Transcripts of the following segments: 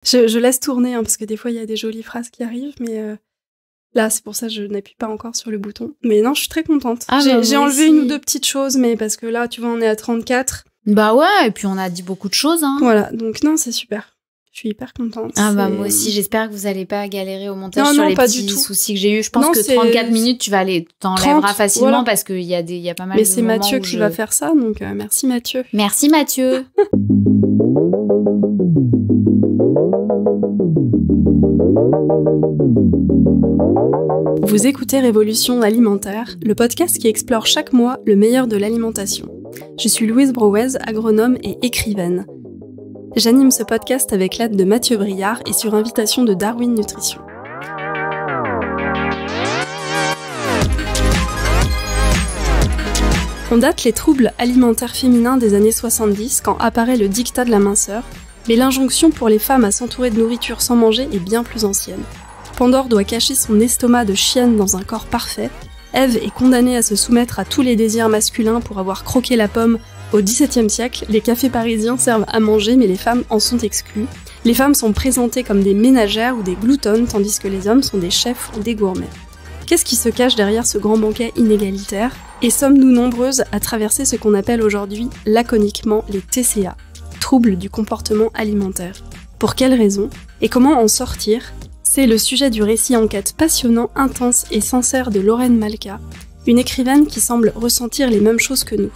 Je laisse tourner, parce que des fois, il y a des jolies phrases qui arrivent, mais là, c'est pour ça que je n'appuie pas encore sur le bouton. Mais non, je suis très contente. J'ai enlevé une ou deux petites choses, mais parce que là, tu vois, on est à 34. Bah ouais, et puis on a dit beaucoup de choses. Voilà, donc non, c'est super. Je suis hyper contente. Moi aussi, j'espère que vous allez pas galérer au montage sur les petits soucis que j'ai eu. Je pense que 34 minutes, tu t'enlèveras facilement parce qu'il y a pas mal de moments. Mais c'est Mathieu qui va faire ça, donc merci Mathieu. Merci Mathieu. Vous écoutez Révolution alimentaire, le podcast qui explore chaque mois le meilleur de l'alimentation. Je suis Louise Brouez, agronome et écrivaine. J'anime ce podcast avec l'aide de Mathieu Briard et sur invitation de Darwin Nutrition. On date les troubles alimentaires féminins des années 70 quand apparaît le diktat de la minceur, mais l'injonction pour les femmes à s'entourer de nourriture sans manger est bien plus ancienne. Pandore doit cacher son estomac de chienne dans un corps parfait, Ève est condamnée à se soumettre à tous les désirs masculins pour avoir croqué la pomme. Au XVIIe siècle, les cafés parisiens servent à manger, mais les femmes en sont exclues. Les femmes sont présentées comme des ménagères ou des gloutonnes, tandis que les hommes sont des chefs ou des gourmets. Qu'est-ce qui se cache derrière ce grand banquet inégalitaire ? Et sommes-nous nombreuses à traverser ce qu'on appelle aujourd'hui laconiquement les TCA, troubles du comportement alimentaire ? Pour quelles raisons ? Et comment en sortir ? C'est le sujet du récit enquête passionnant, intense et sincère de Lorraine Malka, une écrivaine qui semble ressentir les mêmes choses que nous.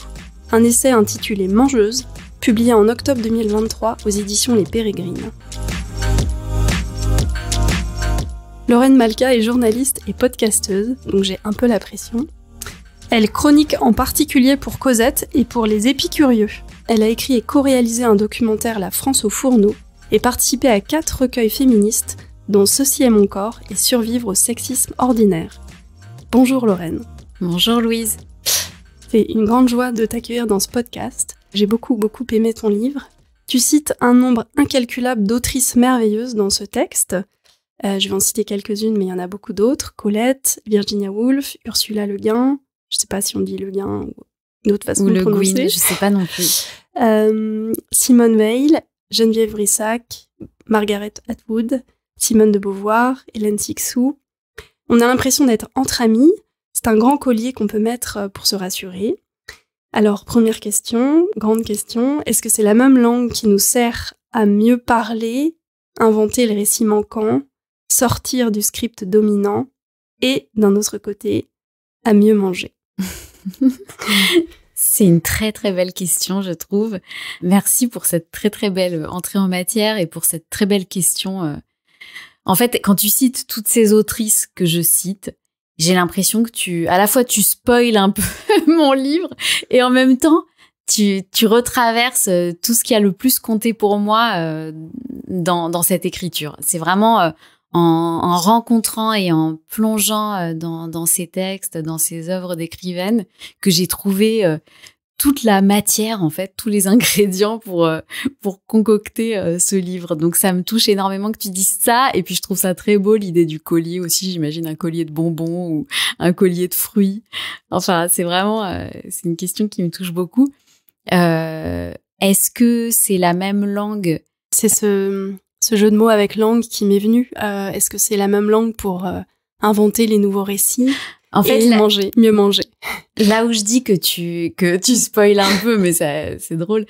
Un essai intitulé Mangeuse, publié en octobre 2023 aux éditions Les Pérégrines. Lorraine Malka est journaliste et podcasteuse, donc j'ai un peu la pression. Elle chronique en particulier pour Cosette et pour Les Épicurieux. Elle a écrit et co-réalisé un documentaire La France au fourneau et participé à 4 recueils féministes, dont Ceci est mon corps et Survivre au sexisme ordinaire. Bonjour Lorraine. Bonjour Louise. C'est une grande joie de t'accueillir dans ce podcast. J'ai beaucoup aimé ton livre. Tu cites un nombre incalculable d'autrices merveilleuses dans ce texte. Je vais en citer quelques-unes, mais il y en a beaucoup d'autres. Colette, Virginia Woolf, Ursula Le Guin. Je ne sais pas si on dit Le Guin ou une autre façon de prononcer. Ou Le Guin, je ne sais pas non plus. Simone Weil, Geneviève Brissac, Margaret Atwood, Simone de Beauvoir, Hélène Cixous. On a l'impression d'être entre amis. C'est un grand collier qu'on peut mettre pour se rassurer. Alors, première question, grande question, est-ce que c'est la même langue qui nous sert à mieux parler, inventer le récit manquant, sortir du script dominant et, d'un autre côté, à mieux manger? C'est une très très belle question, je trouve. Merci pour cette très très belle entrée en matière et pour cette très belle question. En fait, quand tu cites toutes ces autrices que je cite, j'ai l'impression que à la fois tu spoiles un peu mon livre et en même temps tu retraverses tout ce qui a le plus compté pour moi dans cette écriture. C'est vraiment en rencontrant et en plongeant dans ces textes, dans ces œuvres d'écrivaine que j'ai trouvé toute la matière, en fait, tous les ingrédients pour concocter ce livre. Donc, ça me touche énormément que tu dises ça. Et puis, je trouve ça très beau, l'idée du collier aussi. J'imagine un collier de bonbons ou un collier de fruits. Enfin, c'est vraiment... c'est une question qui me touche beaucoup. Est-ce que c'est la même langue ? C'est ce jeu de mots avec langue qui m'est venu. Est-ce que c'est la même langue pour inventer les nouveaux récits ? En fait, mieux manger. Là où je dis que tu spoiles un peu, mais c'est drôle,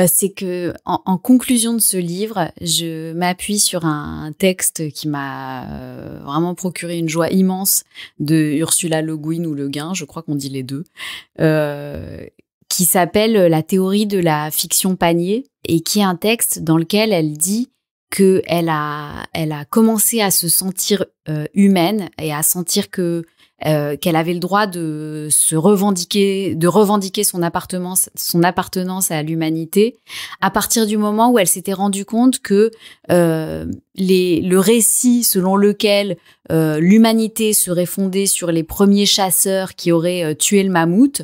c'est que en conclusion de ce livre, je m'appuie sur un texte qui m'a vraiment procuré une joie immense de Ursula Le Guin ou Le Guin, je crois qu'on dit les deux, qui s'appelle La théorie de la fiction panier et qui est un texte dans lequel elle dit que elle a commencé à se sentir humaine et à sentir qu'elle avait le droit de revendiquer son appartenance à l'humanité à partir du moment où elle s'était rendue compte que le récit selon lequel l'humanité serait fondée sur les premiers chasseurs qui auraient tué le mammouth,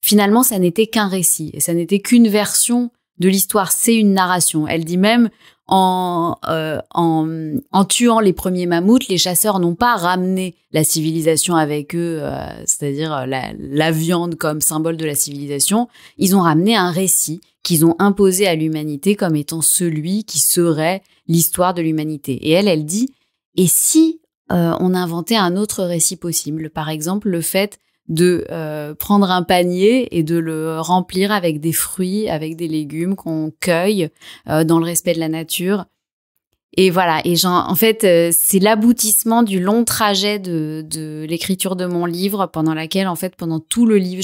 finalement ça n'était qu'un récit et ça n'était qu'une version de l'histoire, c'est une narration. Elle dit même en tuant les premiers mammouths, les chasseurs n'ont pas ramené la civilisation avec eux, c'est-à-dire la viande comme symbole de la civilisation. Ils ont ramené un récit qu'ils ont imposé à l'humanité comme étant celui qui serait l'histoire de l'humanité. Et elle dit, et si on inventait un autre récit possible, par exemple le fait de prendre un panier et de le remplir avec des fruits, avec des légumes qu'on cueille dans le respect de la nature. Et voilà, et en fait, c'est l'aboutissement du long trajet de l'écriture de mon livre, pendant laquelle, en fait, pendant tout le livre,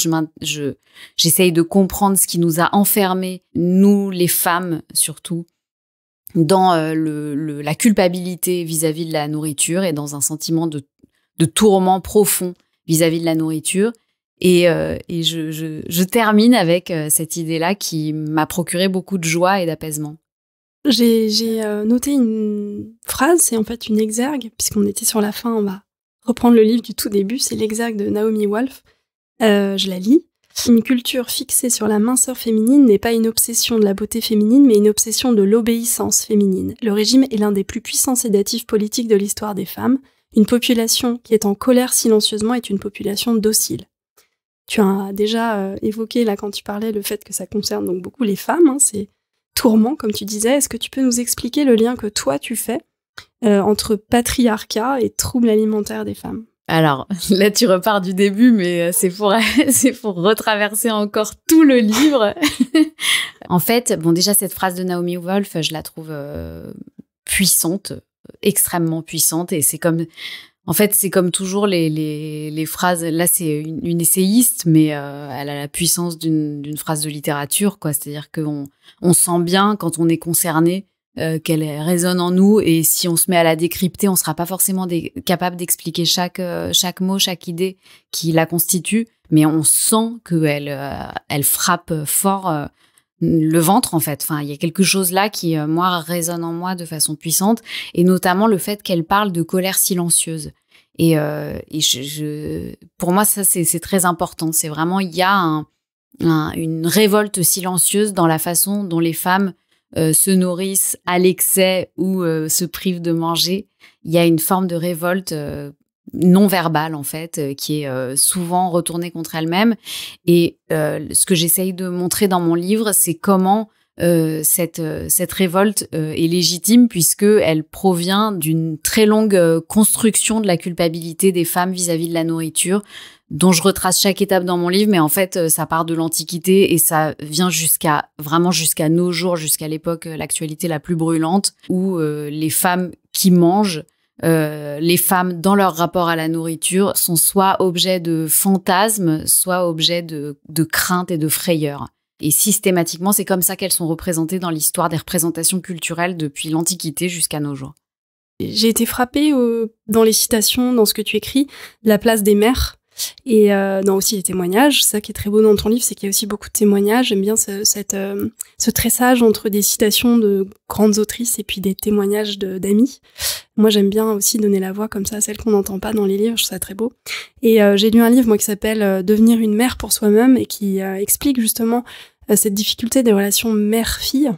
j'essaye de comprendre ce qui nous a enfermés, nous, les femmes, surtout, dans la culpabilité vis-à-vis de la nourriture et dans un sentiment de tourment profond vis-à-vis de la nourriture. Et je termine avec cette idée-là qui m'a procuré beaucoup de joie et d'apaisement. J'ai noté une phrase, c'est en fait une exergue, puisqu'on était sur la fin, on va reprendre le livre du tout début, c'est l'exergue de Naomi Wolf. Je la lis. Une culture fixée sur la minceur féminine n'est pas une obsession de la beauté féminine, mais une obsession de l'obéissance féminine. Le régime est l'un des plus puissants sédatifs politiques de l'histoire des femmes. Une population qui est en colère silencieusement est une population docile. Tu as déjà évoqué là quand tu parlais le fait que ça concerne donc beaucoup les femmes, hein, c'est tourment, comme tu disais. Est-ce que tu peux nous expliquer le lien que toi tu fais entre patriarcat et troubles alimentaires des femmes? Alors, là, tu repars du début, mais c'est pour retraverser encore tout le livre. En fait, bon, déjà, cette phrase de Naomi Wolf, je la trouve puissante, extrêmement puissante. Et c'est comme, en fait, c'est comme toujours les phrases. Là, c'est une essayiste, mais elle a la puissance d'une phrase de littérature, quoi. C'est-à-dire qu'on sent bien, quand on est concerné, qu'elle résonne en nous, et si on se met à la décrypter, on sera pas forcément capable d'expliquer chaque mot, chaque idée qui la constitue, mais on sent qu'elle elle frappe fort le ventre, en fait. Enfin, il y a quelque chose là qui, moi, résonne en moi de façon puissante, et notamment le fait qu'elle parle de colère silencieuse. Et pour moi, ça, c'est très important. C'est vraiment, il y a une révolte silencieuse dans la façon dont les femmes se nourrissent à l'excès ou se privent de manger. Il y a une forme de révolte non verbale, en fait, qui est souvent retournée contre elle-même. Et ce que j'essaye de montrer dans mon livre, c'est comment cette révolte est légitime, puisqu'elle provient d'une très longue construction de la culpabilité des femmes vis-à-vis de la nourriture, dont je retrace chaque étape dans mon livre, mais en fait, ça part de l'Antiquité et ça vient jusqu'à nos jours, jusqu'à l'époque, l'actualité la plus brûlante, où les femmes qui mangent, les femmes dans leur rapport à la nourriture sont soit objet de fantasmes, soit objet de crainte et de frayeur. Et systématiquement, c'est comme ça qu'elles sont représentées dans l'histoire des représentations culturelles depuis l'Antiquité jusqu'à nos jours. J'ai été frappée dans les citations, dans ce que tu écris, de la place des mères. Et dans aussi les témoignages. Ça qui est très beau dans ton livre, c'est qu'il y a aussi beaucoup de témoignages. J'aime bien ce tressage entre des citations de grandes autrices et puis des témoignages d'amis. Moi, j'aime bien aussi donner la voix comme ça à celles qu'on n'entend pas dans les livres. Je trouve ça très beau. Et j'ai lu un livre, moi, qui s'appelle Devenir une mère pour soi-même, et qui explique justement cette difficulté des relations mère-fille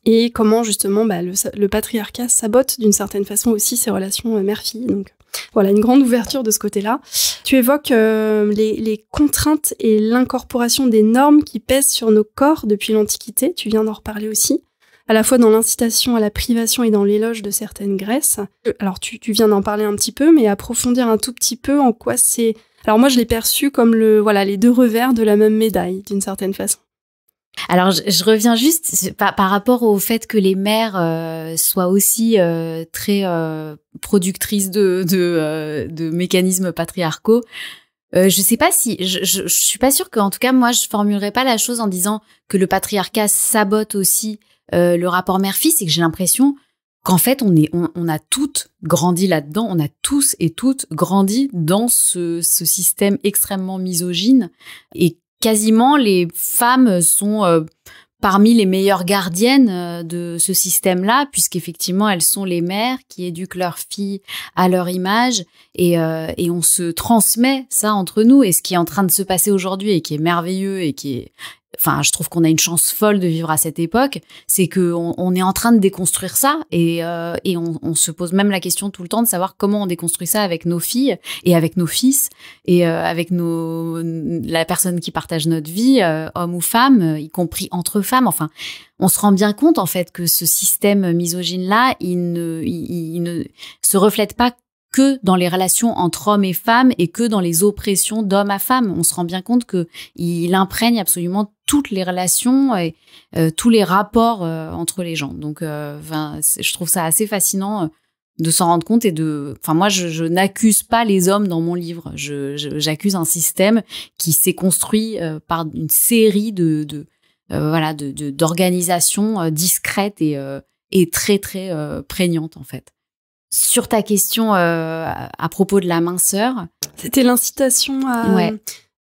et comment justement le patriarcat sabote d'une certaine façon aussi ces relations mère-fille. Donc voilà, une grande ouverture de ce côté-là. Tu évoques les contraintes et l'incorporation des normes qui pèsent sur nos corps depuis l'Antiquité. Tu viens d'en reparler aussi, à la fois dans l'incitation à la privation et dans l'éloge de certaines graisses. Alors, tu viens d'en parler un petit peu, mais approfondir un tout petit peu en quoi c'est... Alors moi, je l'ai perçu comme les deux revers de la même médaille, d'une certaine façon. Alors, je reviens juste par rapport au fait que les mères soient aussi très productrices de mécanismes patriarcaux. Je sais pas si je suis pas sûre qu'en tout cas moi je formulerais pas la chose en disant que le patriarcat sabote aussi le rapport mère-fille. C'est que j'ai l'impression qu'en fait on a toutes grandi là-dedans, on a tous et toutes grandi dans ce système extrêmement misogyne, et quasiment les femmes sont parmi les meilleures gardiennes de ce système-là, puisqu'effectivement elles sont les mères qui éduquent leurs filles à leur image, et on se transmet ça entre nous. Et ce qui est en train de se passer aujourd'hui et qui est merveilleux et qui est enfin, je trouve qu'on a une chance folle de vivre à cette époque, c'est que on est en train de déconstruire ça et on se pose même la question tout le temps de savoir comment on déconstruit ça avec nos filles et avec nos fils et avec la personne qui partage notre vie, homme ou femme, y compris entre femmes. Enfin, on se rend bien compte en fait que ce système misogyne-là, il ne se reflète pas que dans les relations entre hommes et femmes et que dans les oppressions d'hommes à femmes. On se rend bien compte que il imprègne absolument toutes les relations et tous les rapports entre les gens. Donc, je trouve ça assez fascinant de s'en rendre compte et enfin, moi, je n'accuse pas les hommes dans mon livre. J'accuse un système qui s'est construit par une série d'organisations discrètes et très, très prégnantes, en fait. Sur ta question à propos de la minceur. C'était l'incitation à... Ouais.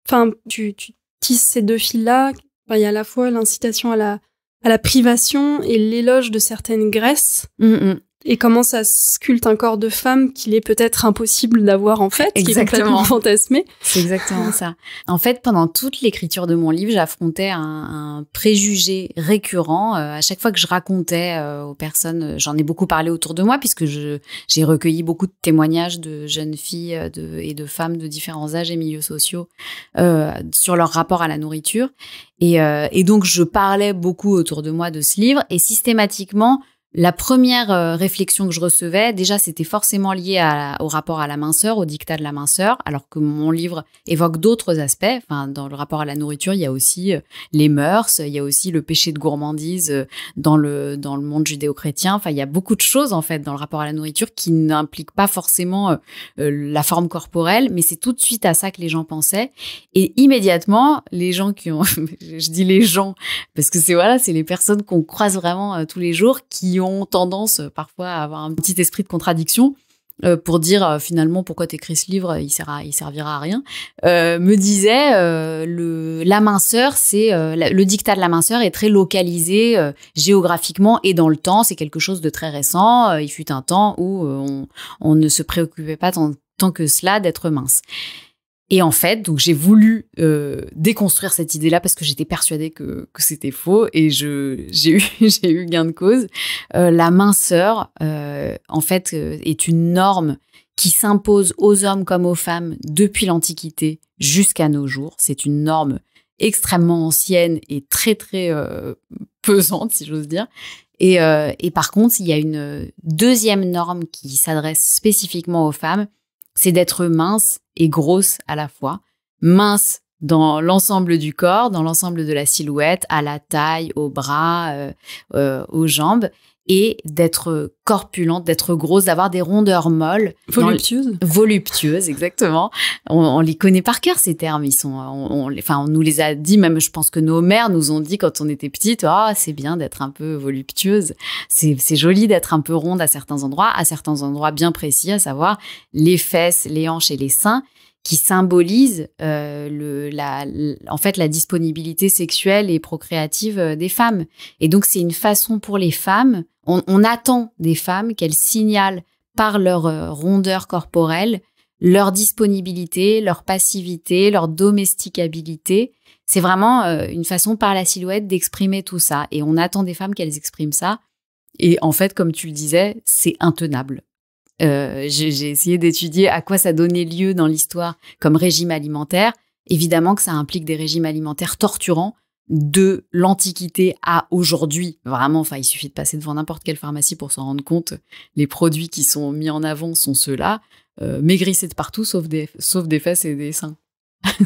Enfin, tu tisses ces deux fils-là. Enfin, il y a à la fois l'incitation à la privation et l'éloge de certaines graisses. Et comment ça sculpte un corps de femme qu'il est peut-être impossible d'avoir en fait, qui est complètement fantasmé. C'est exactement ça. En fait, pendant toute l'écriture de mon livre, j'affrontais un préjugé récurrent. À chaque fois que je racontais aux personnes, j'en ai beaucoup parlé autour de moi, puisque j'ai recueilli beaucoup de témoignages de jeunes filles et de femmes de différents âges et milieux sociaux sur leur rapport à la nourriture. Et donc, je parlais beaucoup autour de moi de ce livre, et systématiquement, la première réflexion que je recevais, déjà, c'était forcément lié au rapport à la minceur, au diktat de la minceur, alors que mon livre évoque d'autres aspects. Enfin, dans le rapport à la nourriture, il y a aussi les mœurs, il y a aussi le péché de gourmandise dans le monde judéo-chrétien. Enfin, il y a beaucoup de choses, en fait, dans le rapport à la nourriture qui n'impliquent pas forcément la forme corporelle, mais c'est tout de suite à ça que les gens pensaient. Et immédiatement, les gens qui ont... je dis les gens, parce que c'est les personnes qu'on croise vraiment tous les jours, qui ont tendance parfois à avoir un petit esprit de contradiction pour dire finalement pourquoi t'écris ce livre, il servira à rien, me disait la minceur, c'est le diktat de la minceur est très localisé géographiquement et dans le temps, c'est quelque chose de très récent. Il fut un temps où on ne se préoccupait pas tant que cela d'être mince. Et en fait, donc j'ai voulu déconstruire cette idée-là parce que j'étais persuadée que c'était faux, et j'ai eu gain de cause. La minceur, en fait, est une norme qui s'impose aux hommes comme aux femmes depuis l'Antiquité jusqu'à nos jours. C'est une norme extrêmement ancienne et très très pesante, si j'ose dire. Et par contre, il y a une deuxième norme qui s'adresse spécifiquement aux femmes, c'est d'être mince et grosse à la fois. Mince dans l'ensemble du corps, dans l'ensemble de la silhouette, à la taille, aux bras, aux jambes, et d'être corpulente, d'être grosse, d'avoir des rondeurs molles. Voluptueuses, exactement. On les connaît par cœur, ces termes. On nous les a dit, même je pense que nos mères nous ont dit quand on était petites, c'est bien d'être un peu voluptueuse. C'est joli d'être un peu ronde à certains endroits bien précis, à savoir les fesses, les hanches et les seins, qui symbolise en fait la disponibilité sexuelle et procréative des femmes. Et donc c'est une façon pour les femmes, on attend des femmes qu'elles signalent par leur rondeur corporelle leur disponibilité, leur passivité, leur domesticabilité. C'est vraiment une façon par la silhouette d'exprimer tout ça. Et on attend des femmes qu'elles expriment ça. Et en fait, comme tu le disais, c'est intenable. J'ai essayé d'étudier à quoi ça donnait lieu dans l'histoire comme régime alimentaire. Évidemment que ça implique des régimes alimentaires torturants de l'Antiquité à aujourd'hui. Vraiment, il suffit de passer devant n'importe quelle pharmacie pour s'en rendre compte. Les produits qui sont mis en avant sont ceux-là. Maigrissez de partout, sauf des fesses et des seins.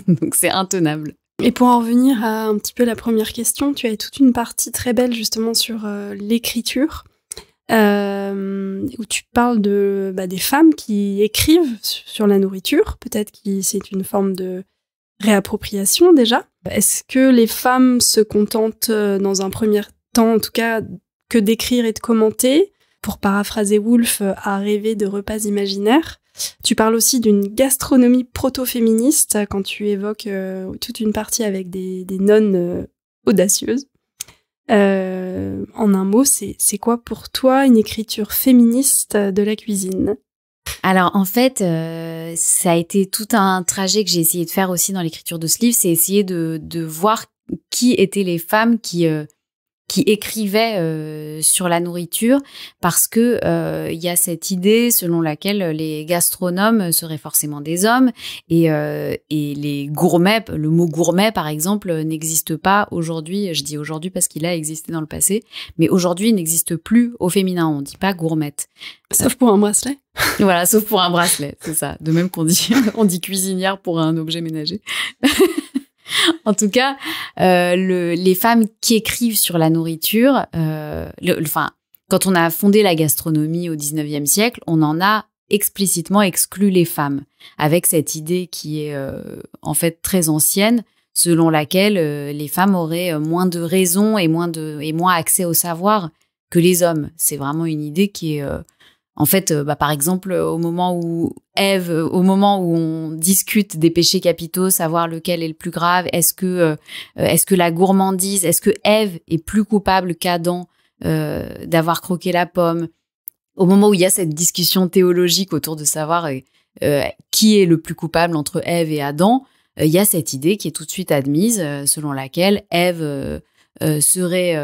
Donc c'est intenable. Et pour en revenir à un petit peu la première question, tu as toute une partie très belle justement sur l'écriture. Où tu parles des femmes qui écrivent sur la nourriture, peut-être que c'est une forme de réappropriation déjà. Est-ce que les femmes se contentent dans un premier temps, en tout cas, que d'écrire et de commenter, pour paraphraser Woolf, à rêver de repas imaginaires? Tu parles aussi d'une gastronomie proto-féministe quand tu évoques toute une partie avec des nonnes audacieuses. En un mot, c'est quoi pour toi une écriture féministe de la cuisine? Alors en fait, ça a été tout un trajet que j'ai essayé de faire aussi dans l'écriture de ce livre, c'est essayer de voir qui étaient les femmes qui écrivaient sur la nourriture, parce que il y a cette idée selon laquelle les gastronomes seraient forcément des hommes et les gourmets, le mot gourmet par exemple n'existe pas aujourd'hui. Je dis aujourd'hui parce qu'il a existé dans le passé, mais aujourd'hui il n'existe plus au féminin. On dit pas gourmette. Sauf pour un bracelet. Voilà, sauf pour un bracelet, c'est ça. De même on dit cuisinière pour un objet ménager. En tout cas, les femmes qui écrivent sur la nourriture, quand on a fondé la gastronomie au 19e siècle, on en a explicitement exclu les femmes, avec cette idée qui est en fait très ancienne, selon laquelle les femmes auraient moins de raison et moins accès au savoir que les hommes. C'est vraiment une idée qui est... En fait, par exemple, au moment où on discute des péchés capitaux, savoir lequel est le plus grave, est-ce que la gourmandise, est-ce que Ève est plus coupable qu'Adam d'avoir croqué la pomme? Au moment où il y a cette discussion théologique autour de savoir qui est le plus coupable entre Ève et Adam, il y a cette idée qui est tout de suite admise, selon laquelle Ève serait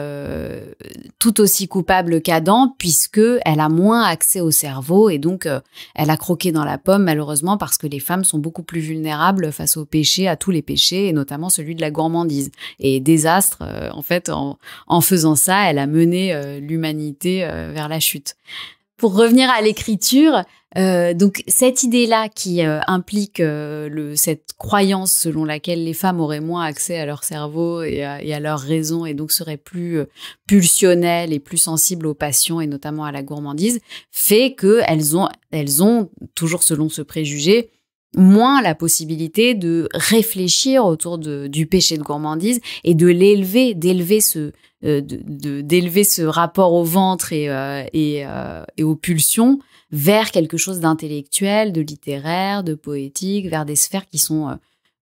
tout aussi coupable qu'Adam, puisque elle a moins accès au cerveau et donc elle a croqué dans la pomme, malheureusement, parce que les femmes sont beaucoup plus vulnérables face aux péchés, à tous les péchés, et notamment celui de la gourmandise. Et désastre, en fait, en faisant ça, elle a mené l'humanité vers la chute. Pour revenir à l'écriture, donc cette idée-là qui implique cette croyance selon laquelle les femmes auraient moins accès à leur cerveau et à leur raison et donc seraient plus pulsionnelles et plus sensibles aux passions et notamment à la gourmandise, fait qu'elles ont, toujours selon ce préjugé, moins la possibilité de réfléchir autour du péché de gourmandise et d'élever ce rapport au ventre et aux pulsions vers quelque chose d'intellectuel, de littéraire, de poétique, vers des sphères qui sont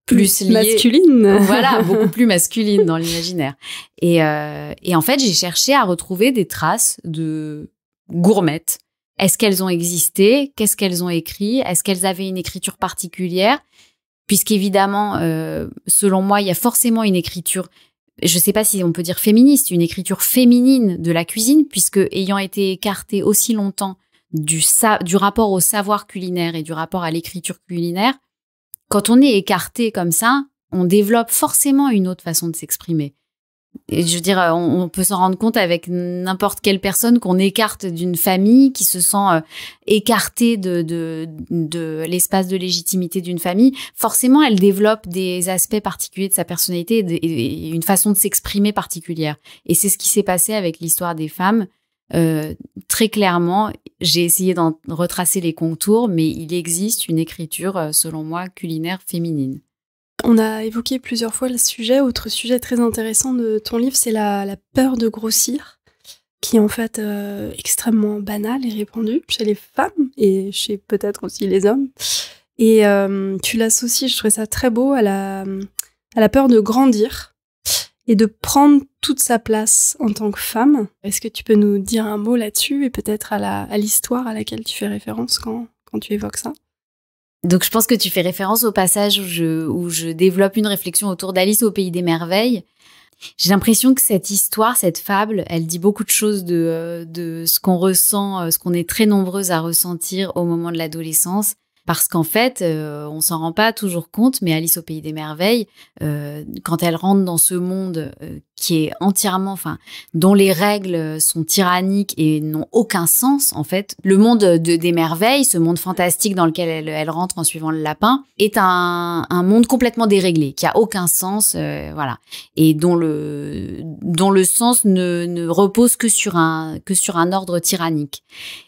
plus liées... masculines. Voilà, beaucoup plus masculines dans l'imaginaire. Et en fait, j'ai cherché à retrouver des traces de gourmettes. Est-ce qu'elles ont existé? Qu'est-ce qu'elles ont écrit? Est-ce qu'elles avaient une écriture particulière? Puisqu'évidemment, selon moi, il y a forcément une écriture, je ne sais pas si on peut dire féministe, une écriture féminine de la cuisine, puisque ayant été écartée aussi longtemps du rapport au savoir culinaire et du rapport à l'écriture culinaire, quand on est écarté comme ça, on développe forcément une autre façon de s'exprimer. Et je veux dire, on peut s'en rendre compte avec n'importe quelle personne qu'on écarte d'une famille, qui se sent écartée de l'espace de légitimité d'une famille. Forcément, elle développe des aspects particuliers de sa personnalité et une façon de s'exprimer particulière. Et c'est ce qui s'est passé avec l'histoire des femmes. Très clairement, j'ai essayé d'en retracer les contours, mais il existe une écriture, selon moi, culinaire féminine. On a évoqué plusieurs fois le sujet. Autre sujet très intéressant de ton livre, c'est la peur de grossir, qui est en fait extrêmement banale et répandue chez les femmes et chez peut-être aussi les hommes. Et tu l'associes, je trouvais ça très beau, à la peur de grandir et de prendre toute sa place en tant que femme. Est-ce que tu peux nous dire un mot là-dessus et peut-être à l'histoire à laquelle tu fais référence quand tu évoques ça? Donc, je pense que tu fais référence au passage où je développe une réflexion autour d'Alice au Pays des Merveilles. J'ai l'impression que cette histoire, cette fable, elle dit beaucoup de choses de ce qu'on ressent, ce qu'on est très nombreuses à ressentir au moment de l'adolescence. Parce qu'en fait, on s'en rend pas toujours compte, mais Alice au Pays des Merveilles, quand elle rentre dans ce monde qui est entièrement, dont les règles sont tyranniques et n'ont aucun sens, en fait, le monde des merveilles, ce monde fantastique dans lequel elle rentre en suivant le lapin, est un monde complètement déréglé, qui a aucun sens, voilà, et dont le sens ne repose que sur un ordre tyrannique.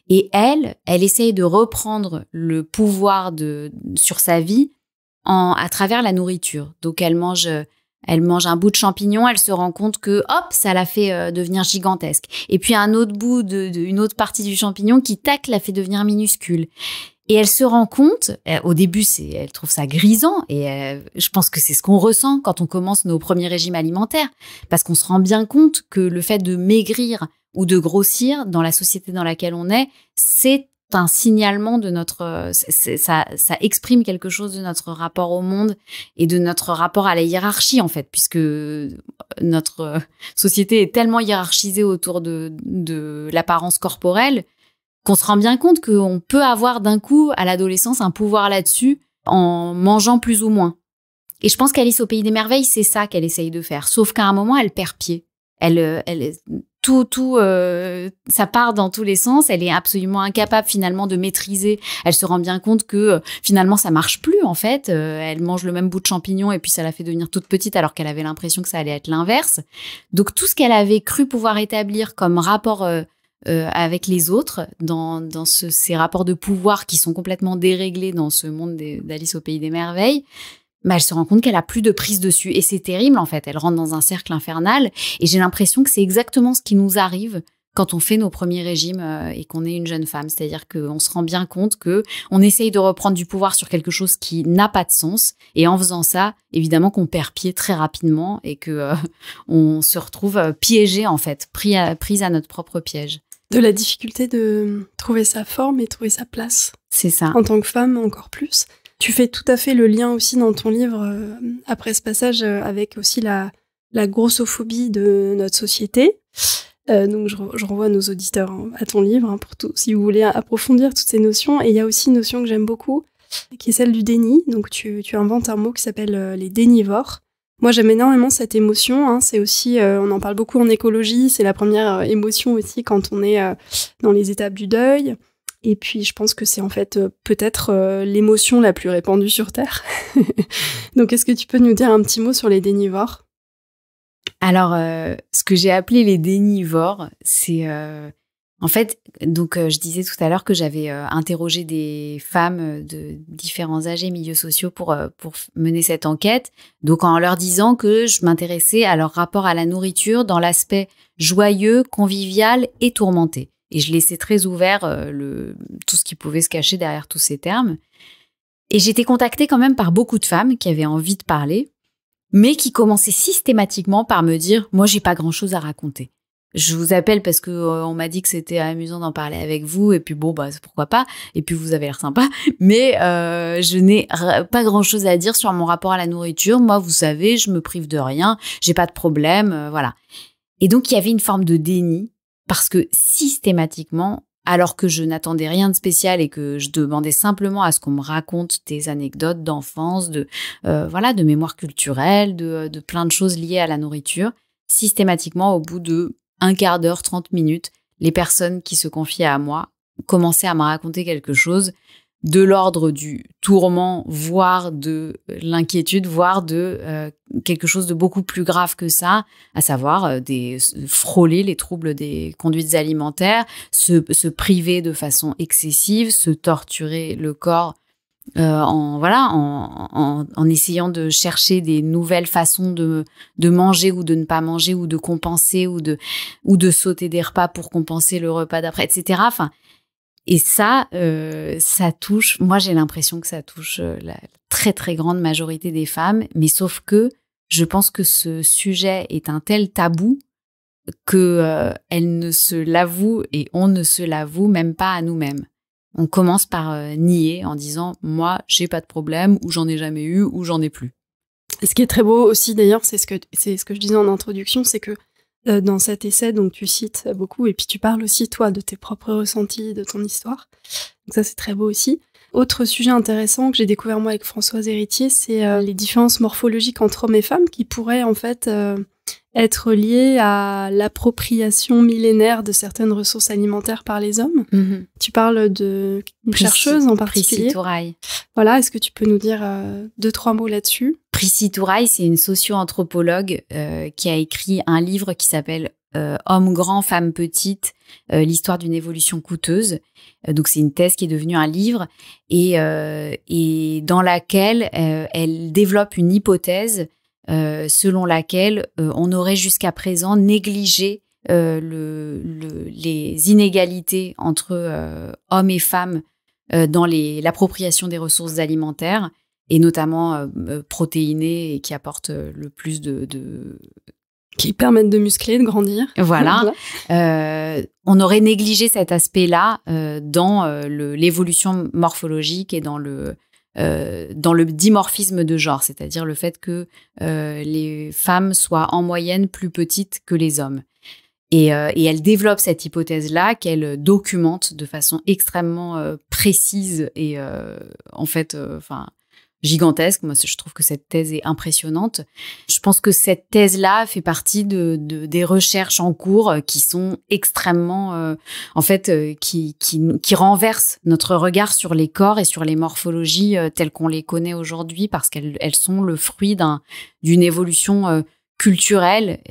Et elle essaye de reprendre le pouvoir sur sa vie à travers la nourriture. Donc elle mange un bout de champignon, elle se rend compte que hop, ça la fait devenir gigantesque. Et puis un autre bout une autre partie du champignon qui la fait devenir minuscule. Et elle se rend compte, au début, elle trouve ça grisant, et je pense que c'est ce qu'on ressent quand on commence nos premiers régimes alimentaires, parce qu'on se rend bien compte que le fait de maigrir ou de grossir dans la société dans laquelle on est, c'est un signalement de notre, ça exprime quelque chose de notre rapport au monde et de notre rapport à la hiérarchie, en fait, puisque notre société est tellement hiérarchisée autour de l'apparence corporelle qu'on se rend bien compte qu'on peut avoir d'un coup, à l'adolescence, un pouvoir là-dessus en mangeant plus ou moins. Et je pense qu'Alice au Pays des Merveilles, c'est ça qu'elle essaye de faire. Sauf qu'à un moment, elle perd pied. Ça part dans tous les sens. Elle est absolument incapable finalement de maîtriser. Elle se rend bien compte que finalement ça marche plus en fait. Elle mange le même bout de champignon et puis ça la fait devenir toute petite alors qu'elle avait l'impression que ça allait être l'inverse. Donc tout ce qu'elle avait cru pouvoir établir comme rapport avec les autres dans ces rapports de pouvoir qui sont complètement déréglés dans ce monde d'Alice au Pays des Merveilles, elle se rend compte qu'elle a plus de prise dessus. Et c'est terrible, en fait. Elle rentre dans un cercle infernal. Et j'ai l'impression que c'est exactement ce qui nous arrive quand on fait nos premiers régimes et qu'on est une jeune femme. C'est-à-dire qu'on se rend bien compte qu'on essaye de reprendre du pouvoir sur quelque chose qui n'a pas de sens. Et en faisant ça, évidemment qu'on perd pied très rapidement et que on se retrouve piégé, en fait, prise à notre propre piège. De la difficulté de trouver sa forme et trouver sa place. C'est ça. En tant que femme, encore plus. Tu fais tout à fait le lien aussi dans ton livre, après ce passage, avec aussi la grossophobie de notre société. Donc je renvoie nos auditeurs à ton livre, pour tout, si vous voulez approfondir toutes ces notions. Et il y a aussi une notion que j'aime beaucoup, qui est celle du déni. Donc tu inventes un mot qui s'appelle les dénivores. Moi, j'aime énormément cette émotion. C'est aussi, on en parle beaucoup en écologie, c'est la première émotion aussi quand on est dans les étapes du deuil. Et puis, je pense que c'est en fait peut-être l'émotion la plus répandue sur Terre. Donc, est-ce que tu peux nous dire un petit mot sur les dénivores ? Alors, ce que j'ai appelé les dénivores, c'est... en fait, donc je disais tout à l'heure que j'avais interrogé des femmes de différents âges et milieux sociaux pour mener cette enquête. Donc, en leur disant que je m'intéressais à leur rapport à la nourriture dans l'aspect joyeux, convivial et tourmenté. Et je laissais très ouvert tout ce qui pouvait se cacher derrière tous ces termes. Et j'étais contactée quand même par beaucoup de femmes qui avaient envie de parler, mais qui commençaient systématiquement par me dire « Moi, j'ai pas grand-chose à raconter. Je vous appelle parce que on m'a dit que c'était amusant d'en parler avec vous, et puis bon, pourquoi pas. Et puis vous avez l'air sympa, mais je n'ai pas grand-chose à dire sur mon rapport à la nourriture. Moi, vous savez, je me prive de rien, j'ai pas de problème, voilà. » Et donc, il y avait une forme de déni. Parce que systématiquement, alors que je n'attendais rien de spécial et que je demandais simplement à ce qu'on me raconte des anecdotes d'enfance, de mémoire culturelle, de plein de choses liées à la nourriture, systématiquement, au bout de un quart d'heure, 30 minutes, les personnes qui se confiaient à moi commençaient à me raconter quelque chose de l'ordre du tourment, voire de l'inquiétude, voire de quelque chose de beaucoup plus grave que ça, à savoir frôler les troubles des conduites alimentaires, se priver de façon excessive, se torturer le corps en essayant de chercher des nouvelles façons de manger ou de ne pas manger ou de compenser ou de sauter des repas pour compenser le repas d'après, etc. Enfin, et ça touche, moi j'ai l'impression que ça touche la très très grande majorité des femmes, mais sauf que je pense que ce sujet est un tel tabou que elle ne se l'avoue et on ne se l'avoue même pas à nous-mêmes. On commence par nier en disant « moi j'ai pas de problème » ou « j'en ai jamais eu » ou « j'en ai plus ». Et ce qui est très beau aussi d'ailleurs, c'est ce que je disais en introduction, c'est que dans cet essai, donc tu cites beaucoup, et puis tu parles aussi, toi, de tes propres ressentis, de ton histoire. Donc ça, c'est très beau aussi. Autre sujet intéressant que j'ai découvert moi avec Françoise Héritier, c'est les différences morphologiques entre hommes et femmes qui pourraient en fait être liées à l'appropriation millénaire de certaines ressources alimentaires par les hommes. Mm-hmm. Tu parles d'une chercheuse en particulier. Prissy Touraille. Voilà, est-ce que tu peux nous dire 2-3 mots là-dessus ? Prissy Touraille, c'est une socio-anthropologue qui a écrit un livre qui s'appelle Homme grand, femme petite, l'histoire d'une évolution coûteuse. Donc c'est une thèse qui est devenue un livre et dans laquelle elle développe une hypothèse selon laquelle on aurait jusqu'à présent négligé les inégalités entre hommes et femmes dans l'appropriation des ressources alimentaires, et notamment protéinées et qui apportent le plus de Qui permettent de muscler, de grandir. Voilà. On aurait négligé cet aspect-là dans l'évolution morphologique et dans le dimorphisme de genre, c'est-à-dire le fait que les femmes soient en moyenne plus petites que les hommes. Et elle développe cette hypothèse-là qu'elle documente de façon extrêmement précise et gigantesque. Moi, je trouve que cette thèse est impressionnante. Je pense que cette thèse-là fait partie des recherches en cours qui sont extrêmement, qui renversent notre regard sur les corps et sur les morphologies telles qu'on les connaît aujourd'hui, parce qu'elles sont le fruit d'une évolution culturelle,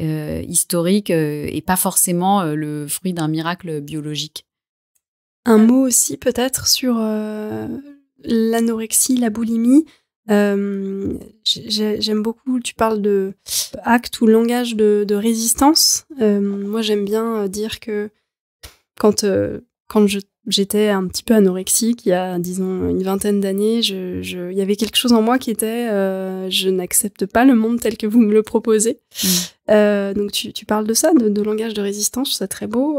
historique, et pas forcément le fruit d'un miracle biologique. Un mot aussi peut-être sur l'anorexie, la boulimie. J'aime beaucoup, tu parles de acte ou langage de résistance. Moi, j'aime bien dire que quand j'étais un petit peu anorexique, il y a, disons, une vingtaine d'années, il y avait quelque chose en moi qui était je n'accepte pas le monde tel que vous me le proposez. Donc, tu parles de ça, de langage de résistance, je trouve ça très beau.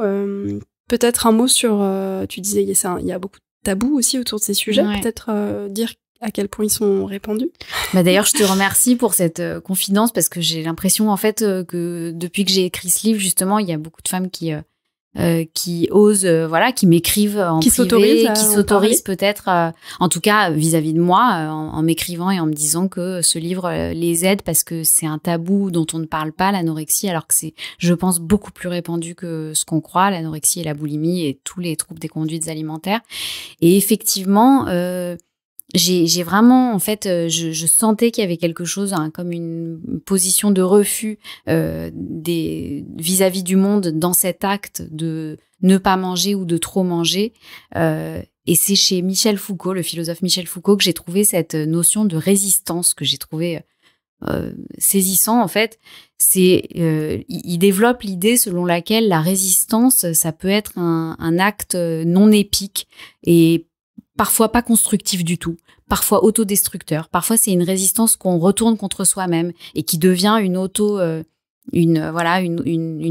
Peut-être un mot sur, tu disais, il y a beaucoup de tabous aussi autour de ces sujets. Ouais. Peut-être dire à quel point ils sont répandus. D'ailleurs, je te remercie pour cette confidence, parce que j'ai l'impression, en fait, que depuis que j'ai écrit ce livre, justement, il y a beaucoup de femmes qui osent, qui m'écrivent en privé, qui s'autorisent peut-être, en tout cas vis-à-vis de moi, en m'écrivant et en me disant que ce livre les aide parce que c'est un tabou dont on ne parle pas, l'anorexie, alors que c'est, je pense, beaucoup plus répandu que ce qu'on croit, l'anorexie et la boulimie et tous les troubles des conduites alimentaires. Et effectivement, j'ai vraiment, en fait, je sentais qu'il y avait quelque chose, comme une position de refus vis-à-vis du monde dans cet acte de ne pas manger ou de trop manger. Et c'est chez Michel Foucault, le philosophe Michel Foucault, que j'ai trouvé cette notion de résistance que j'ai trouvé saisissant, en fait. Il développe l'idée selon laquelle la résistance, ça peut être un acte non épique et parfois pas constructif du tout, parfois autodestructeur. Parfois, c'est une résistance qu'on retourne contre soi-même et qui devient une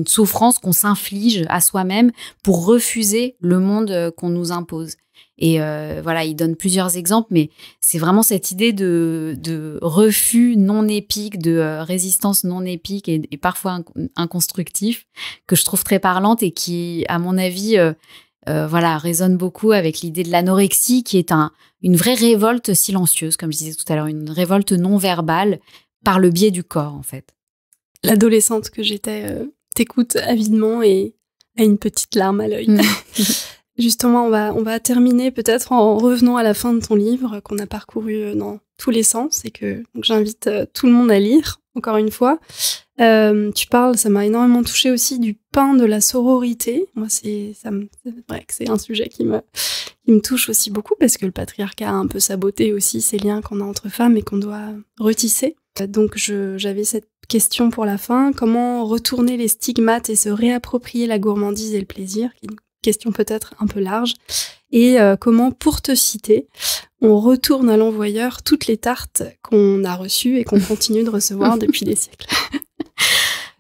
souffrance qu'on s'inflige à soi-même pour refuser le monde qu'on nous impose. Et il donne plusieurs exemples, mais c'est vraiment cette idée de refus non épique, de résistance non épique et parfois inconstructif, que je trouve très parlante et qui, à mon avis, résonne beaucoup avec l'idée de l'anorexie, qui est une vraie révolte silencieuse, comme je disais tout à l'heure, une révolte non verbale par le biais du corps, en fait. L'adolescente que j'étais t'écoute avidement et a une petite larme à l'œil. Justement, on va terminer peut-être en revenant à la fin de ton livre qu'on a parcouru dans tous les sens et que donc, j'invite tout le monde à lire, encore une fois. Tu parles, ça m'a énormément touchée aussi, du pain de la sororité. Moi, c'est vrai que c'est un sujet qui me touche aussi beaucoup parce que le patriarcat a un peu saboté aussi ces liens qu'on a entre femmes et qu'on doit retisser. Donc, j'avais cette question pour la fin. Comment retourner les stigmates et se réapproprier la gourmandise et le plaisir, qui est une question peut-être un peu large. Et comment, pour te citer, on retourne à l'envoyeur toutes les tartes qu'on a reçues et qu'on continue de recevoir depuis des siècles.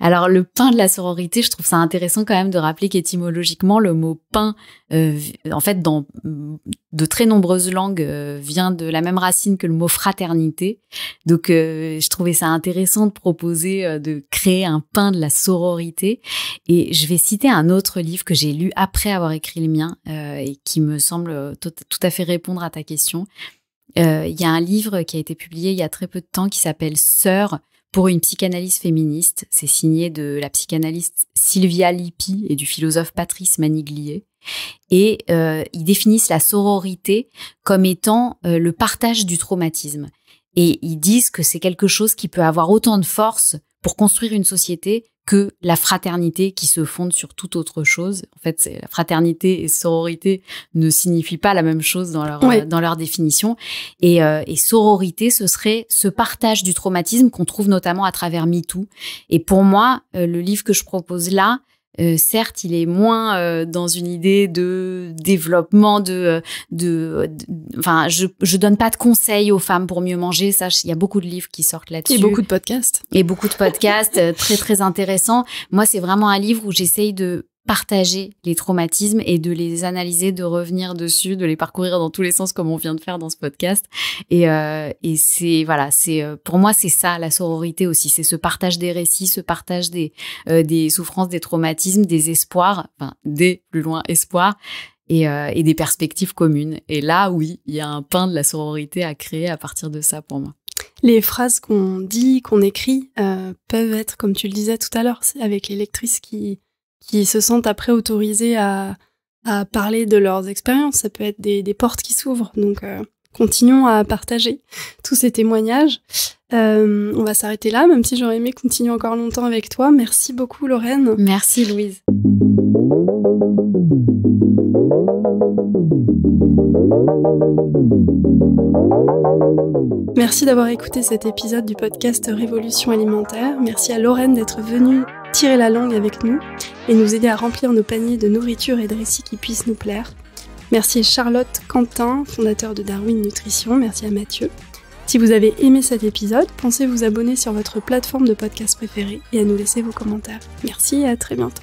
Alors, le pain de la sororité, je trouve ça intéressant quand même de rappeler qu'étymologiquement, le mot pain, en fait, dans de très nombreuses langues, vient de la même racine que le mot fraternité. Donc, je trouvais ça intéressant de proposer de créer un pain de la sororité. Et je vais citer un autre livre que j'ai lu après avoir écrit le mien et qui me semble tout à fait répondre à ta question. Il y a un livre qui a été publié il y a très peu de temps qui s'appelle « Sœurs » pour une psychanalyse féministe. C'est signé de la psychanalyste Sylvia Lippi et du philosophe Patrice Maniglier. Et ils définissent la sororité comme étant le partage du traumatisme. Et ils disent que c'est quelque chose qui peut avoir autant de force pour construire une société que la fraternité qui se fonde sur toute autre chose. En fait, la fraternité et sororité ne signifient pas la même chose dans leur définition. Et sororité, ce serait ce partage du traumatisme qu'on trouve notamment à travers MeToo. Et pour moi, le livre que je propose là certes, il est moins dans une idée de développement, enfin, je donne pas de conseils aux femmes pour mieux manger. Ça, il y a beaucoup de livres qui sortent là-dessus. Et beaucoup de podcasts. Très, très intéressants. Moi, c'est vraiment un livre où j'essaye de partager les traumatismes et de les analyser, de revenir dessus, de les parcourir dans tous les sens comme on vient de faire dans ce podcast. Et c'est pour moi c'est ça la sororité aussi, c'est ce partage des récits, ce partage des souffrances, des traumatismes, des espoirs, enfin des plus loin espoirs et des perspectives communes. Et là oui, il y a un pain de la sororité à créer à partir de ça pour moi. Les phrases qu'on dit, qu'on écrit peuvent être, comme tu le disais tout à l'heure, avec les lectrices qui se sentent après autorisées à parler de leurs expériences. Ça peut être des portes qui s'ouvrent. Donc, continuons à partager tous ces témoignages. On va s'arrêter là, même si j'aurais aimé continuer encore longtemps avec toi. Merci beaucoup, Lorraine. Merci, Louise. Merci d'avoir écouté cet épisode du podcast Révolution alimentaire. Merci à Lorraine d'être venue tirer la langue avec nous et nous aider à remplir nos paniers de nourriture et de récits qui puissent nous plaire. Merci à Charlotte Quentin, fondateur de Darwin Nutrition. Merci à Mathieu. Si vous avez aimé cet épisode, pensez vous abonner sur votre plateforme de podcast préférée et à nous laisser vos commentaires. Merci et à très bientôt.